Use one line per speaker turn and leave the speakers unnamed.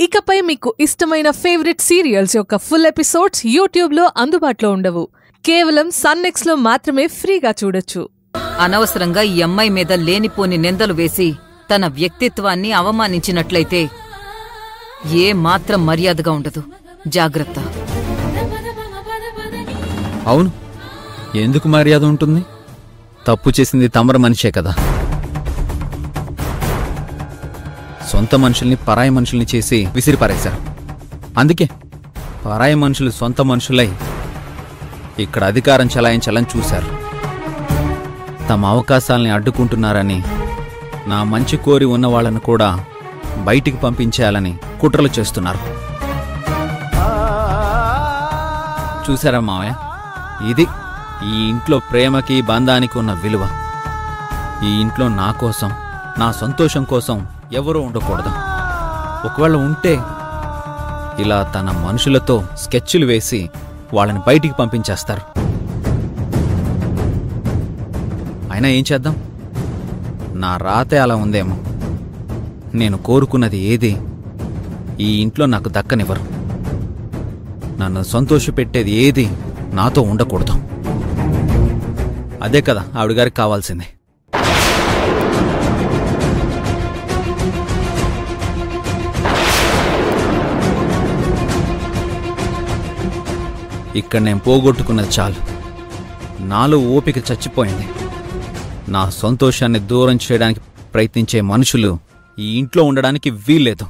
ఇకపై మీకు ఇష్టమైన ఫేవరెట్ సీరియల్స్ యొక్క ఫుల్ ఎపిసోడ్స్ యూట్యూబ్లో అందుబాటులో ఉండవు. కేవలం సన్నెక్స్లో మాత్రమే ఫ్రీగా చూడొచ్చు.
అనవసరంగా ఈ అమ్మాయి మీద లేనిపోని నిందలు వేసి తన వ్యక్తిత్వాన్ని అవమానించినట్లయితే ఏ మాత్రం మర్యాదగా ఉండదు. జాగ్రత్త.
అవును, ఎందుకు మర్యాద ఉంటుంది? తప్పు చేసింది తమర మనిషే కదా. సొంత మనుషుల్ని పరాయి మనుషుల్ని చేసి విసిరిపారేశారు. అందుకే పరాయి మనుషులు సొంత మనుషులై ఇక్కడ అధికారం చలాయించాలని చూశారు. తమ అవకాశాలని అడ్డుకుంటున్నారని, నా మంచి కోరి ఉన్న వాళ్ళను కూడా బయటికి పంపించేయాలని కుట్రలు చేస్తున్నారు. చూశారా మావయ్య, ఇది ఈ ఇంట్లో ప్రేమకి బంధానికి ఉన్న విలువ. ఈ ఇంట్లో నా కోసం, నా సంతోషం కోసం ఎవరూ ఉండకూడదు. ఒకవేళ ఉంటే ఇలా తన మనుషులతో స్కెచ్లు వేసి వాళ్ళని బయటికి పంపించేస్తారు. అయినా ఏం చేద్దాం, నా రాతే అలా ఉందేమో. నేను కోరుకున్నది ఏది ఈ ఇంట్లో నాకు దక్కనివ్వరు. నన్ను సంతోషపెట్టేది ఏది నాతో ఉండకూడదు. అదే కదా ఆవిడగారికి కావాల్సింది. ఇక్కడ నేను పోగొట్టుకున్నది చాలు. నాలో ఓపిక చచ్చిపోయింది. నా సంతోషాన్ని దూరం చేయడానికి ప్రయత్నించే మనుషులు ఈ ఇంట్లో ఉండడానికి వీల్లేదు.